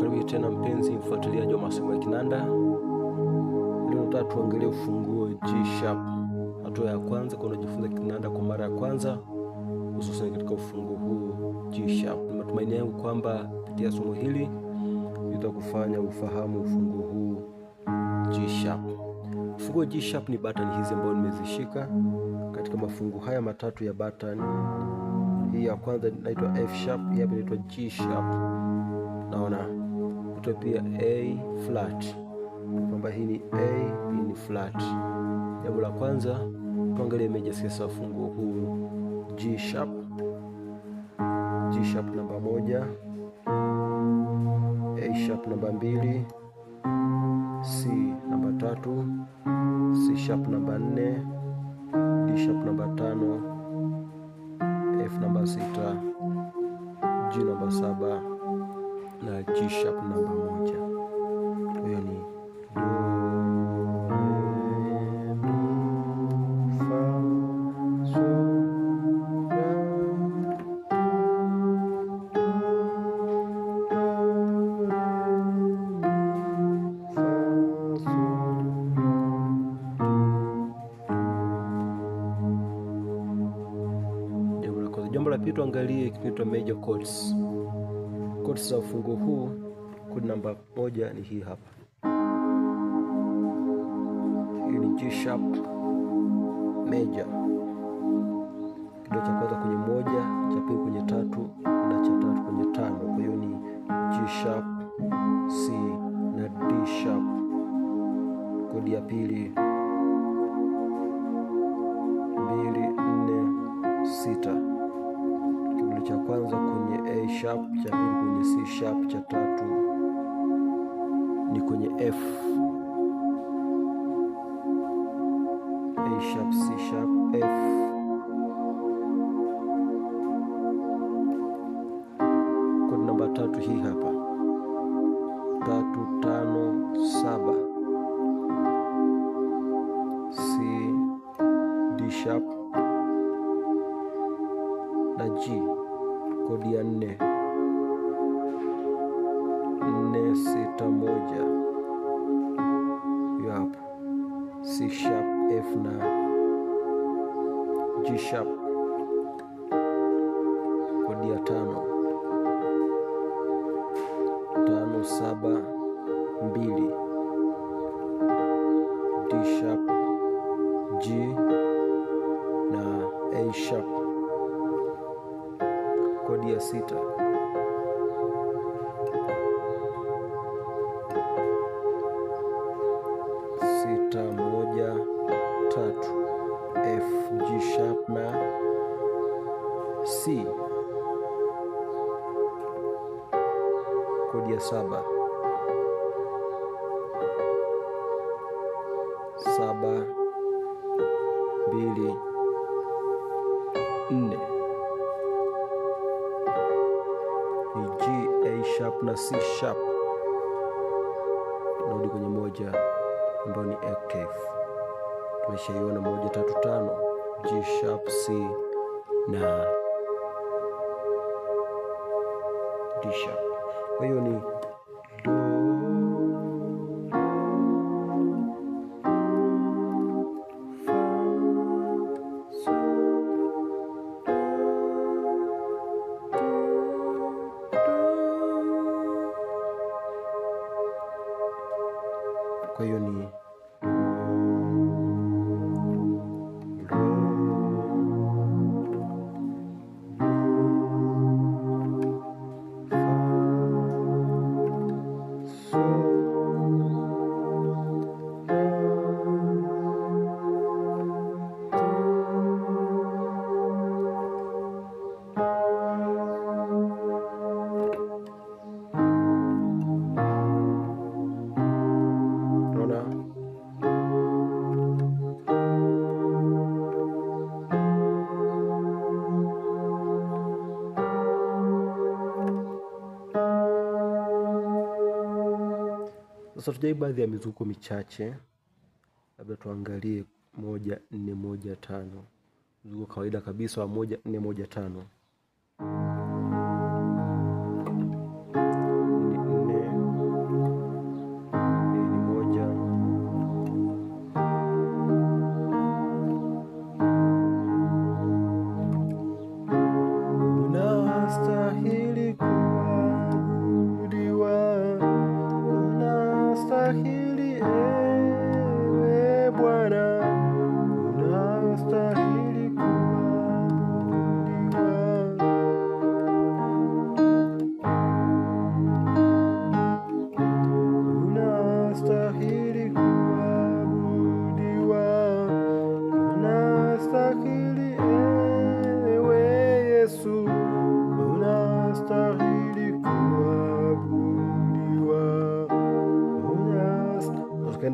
Karibu tena mpenzi mfuatiliaji wa masomo ya kinanda. Leo nataka tuangalie ufunguo G sharp. Hatua ya kwanza kwa unajifunza kinanda kwa mara ya kwanza, hususan katika ufunguo huu G sharp. Matumaini yangu kwamba kupitia somo hili litakufanya ufahamu ufunguo huu G sharp. Ufunguo G sharp ni button hizi ambazo nimezishika katika mafungu haya matatu ya button. Hii ya kwanza inaitwa F sharp, hii hapa inaitwa G sharp. Naona kutoa pia A flat, kwamba hii ni A, hii ni flat. Jambo la kwanza tuangalie meja sasa ufunguo huu G sharp. G sharp namba 1, A sharp namba 2, C namba 3, C sharp namba 4, D sharp namba 5, F namba 6, G namba 7 na G sharp namba 1. Hiyo ni do, re, mi, fa, sol, la, jambo la pili tuangalie kinaitwa major chords. Chords za ufunguo huu, chord namba 1 ni hii hapa. Hii ni G sharp major. Kidole cha kwanza kwenye 1, cha pili kwenye 3 na cha tatu kwenye 5. Kwa hiyo ni G sharp, C na D sharp. Kodi ya pili 2, 4, 6. Kidole cha kwanza kwenye A sharp, cha pili kwenye C sharp, cha tatu ni kwenye F. A sharp, C sharp, F. Kodi namba 3 hii hapa, 3, 5, 7. C, D sharp na G. Kodi ya 4, 4, 6, 1. Hiyo hapo C sharp, F na G sharp. Kodi ya 5, 5, 7, 2. D sharp, G na A sharp. Kodi ya 6, 6, 1, 3. F, G sharp na C. Kodi ya 7, 7, 2, 4. Ni G, A sharp na C sharp. Tunarudi kwenye 1 ambayo ni octave. Tumeshaiona 1, 3, 5. G sharp, C na D sharp. Kwa hiyo ni do, fa, sol, kwa hiyo ni sasa tujai baadhi ya mizuko michache. Labda tuangalie 1, 4, 1, 5. Mzuko kawaida kabisa wa 1, 4, 1, 5. 4,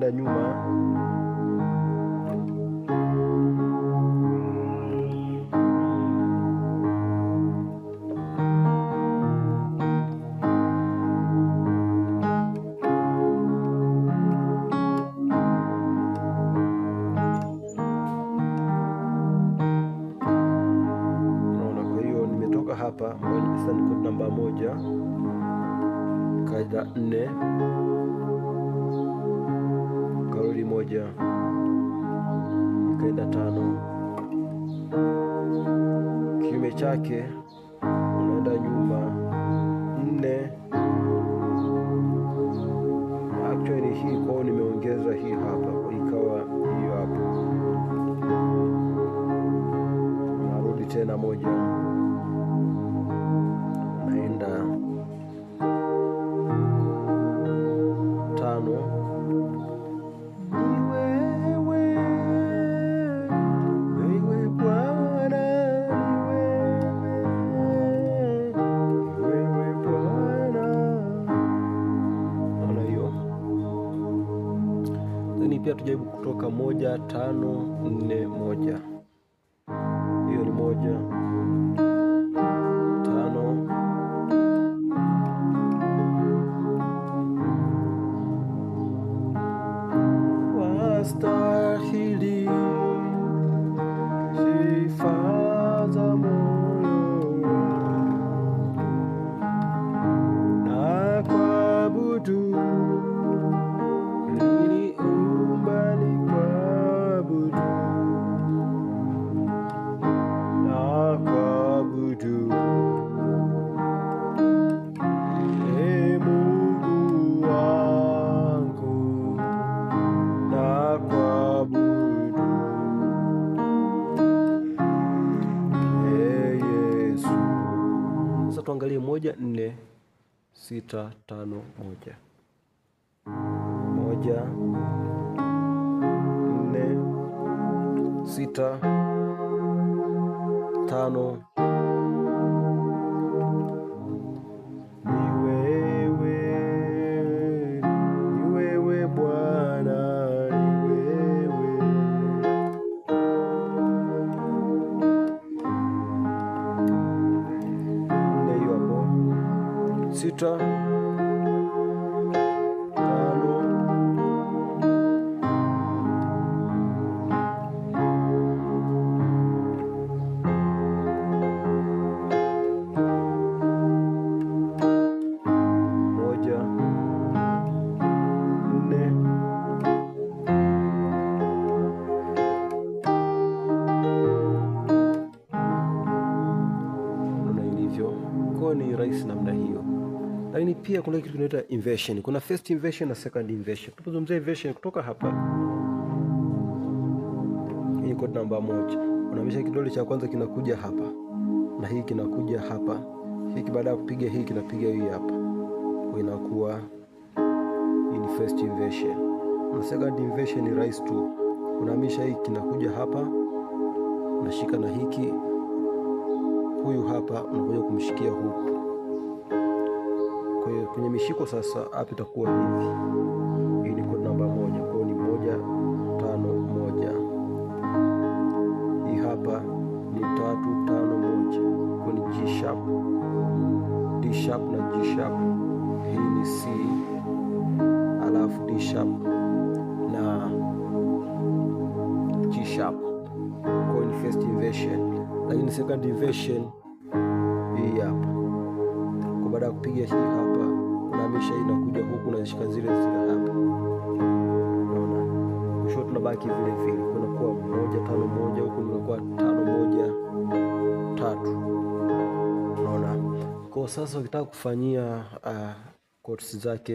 naenda nyuma, hapa ambayo nimesema ni kodi namba 1, kaida 4, karudi 1, kaida 5, kinyume chake unaenda nyuma 4. Actually hii kwao nimeongeza hii hapa ikawa hiyo hapo, narudi tena 1, naenda 5. Ni wewe Bwana, ni wewe Bwana. Naona hiyo. Lakini pia tujaribu kutoka 1 5 4 1. Hiyo ni 1 stahili sifa za moyo na kuabudu, niliumba nikuabudu na kuabudu. Tuangalie 1 4 6 5 1 1 4 6 5. Ni wewe Bwana, ni wewe. Sita, 5, 1 4. Naona ilivyo, kwa ni rahisi namna hiyo. Lakini pia kuna kitu kinaitwa inversion. Kuna first inversion na second inversion. Tunapozungumzia inversion kutoka hapa, hii kodi namba 1, unahamisha kidole cha kwanza kinakuja hapa na hii kinakuja hapa. Hiki baada ya kupiga hii kinapiga hii hapa, kwa inakuwa hii ni first inversion. Na second inversion ni rahisi tu, unahamisha hii kinakuja hapa, unashika na hiki, huyu hapa unakuja kumshikia huku. Kwa hiyo kwenye mishiko sasa hapa itakuwa hivi. Hii ni kodi namba 1, kwa hiyo ni 1 5 1. Hii hapa ni 3 5 1, kwa ni G sharp, D sharp na G sharp. Hii ni C alafu D sharp na G sharp, kwa hiyo ni first inversion. Lakini second inversion hii hapa, kwa baada ya kupiga hii hapa unahamisha hii inakuja huku na shika zile hapa. Unaona mwisho tunabaki vile vile, kuna kuwa 1 5 1, huku inakuwa 5 1 3. Unaona, kwa sasa ukitaka kufanyia chords zake,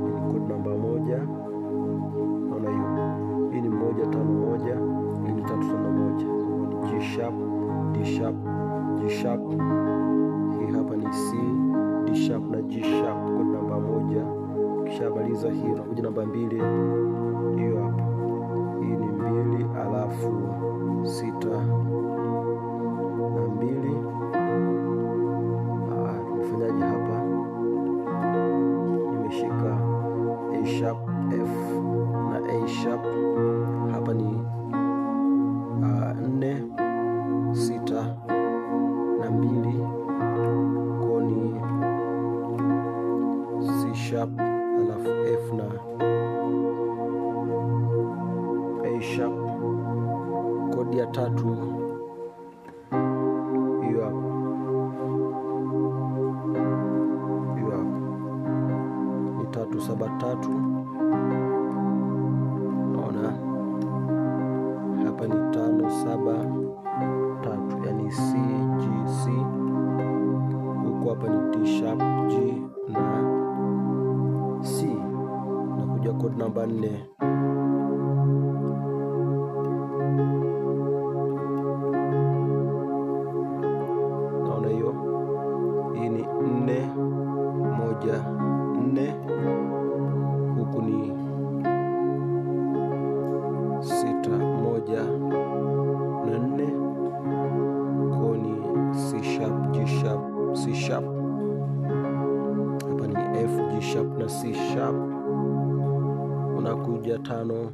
ni chord namba 1. Unaona hiyo, hii ni 1 5 1, hii ni 3 5 1, ni G sharp D sharp G sharp. Hii hapa ni C D sharp na G sharp, kodi namba 1. Kishamaliza hii unakuja namba 2, hiyo hapa. Hii ni 2 alafu 6 na 2. Tumefanyaje hapa? Nimeshika A sharp F sharp, alafu F na A sharp. Kodi ya tatu hiyo hapo, hiyo hapo ni 373. Naona hapa ni 573, yani C G C. Huku hapa ni D sharp G na C. Nakuja kodi namba 4. Naona hiyo, hii ni 4 1 4. Huku ni 6 1 na 4. Koni C sharp G sharp C sharp. Hapa ni F G sharp na C sharp. Unakuja 5.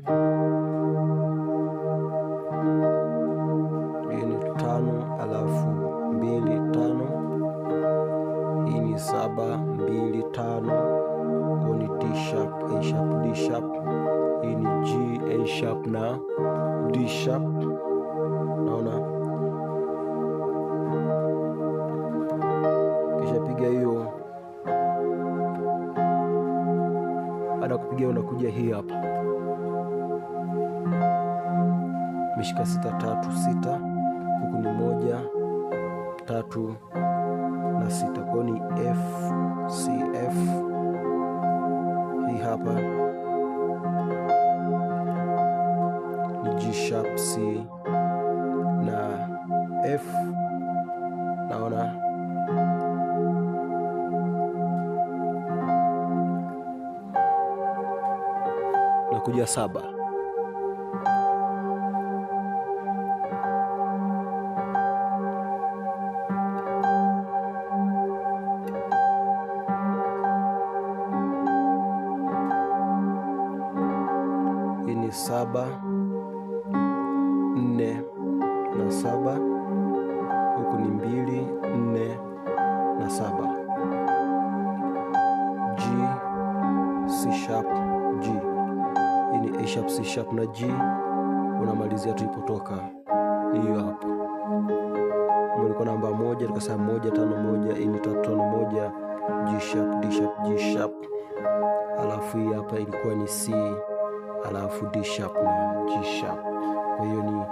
Hii ni 5 alafu 2 5. Hii ni 7 2 5. Koni D sharp A sharp D sharp. Hii ni G A sharp na D sharp. Naona, kisha piga hiyo. Baada ya kupiga unakuja hii hapa, mishika 6 3 6. Huku ni 1 3 na 6. Kwa ni F C F. Hii hapa ni G sharp C na F. Naona nakuja 7. Hii ni 7 4 na 7. Huku ni 2 4 na 7. G C sharp G. Hii ni A sharp C sharp na G. Unamalizia tulipotoka, hiyo hapo. Ilikuwa namba 1, tukasema 1 5 1. Hii ni 3 5 1 G sharp D sharp G sharp. Alafu hii hapa ilikuwa ni C alafu D sharp na G sharp. Kwa hiyo ni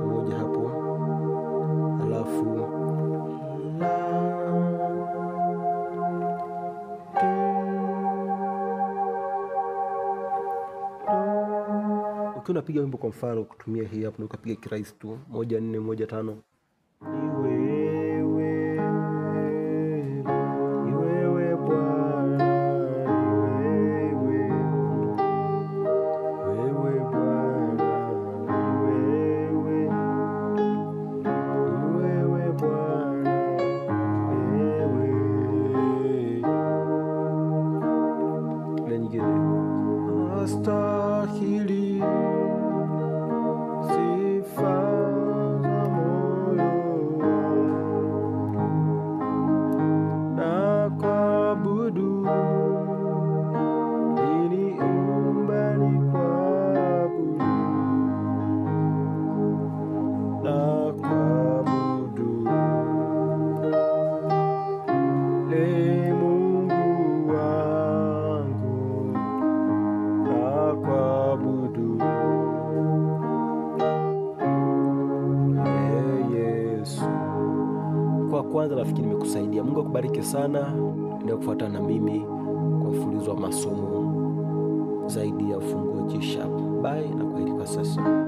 moja hapo, alafu ukiwa unapiga wimbo kwa mfano kutumia hii hapo, na ukapiga kirahisi tu 1 4 1 5. Astahili sifa za moyo na kuabudu, niliumba nikuabudu na kuabudu. Mungu wangu na kuabudu. Yesu. Kwa kwanza nafikiri nimekusaidia. Mungu akubariki sana. Endelea kufuatana na mimi kwa mfululizo wa masomo zaidi ya ufunguo G sharp. Bye na kwaheri kwa sasa.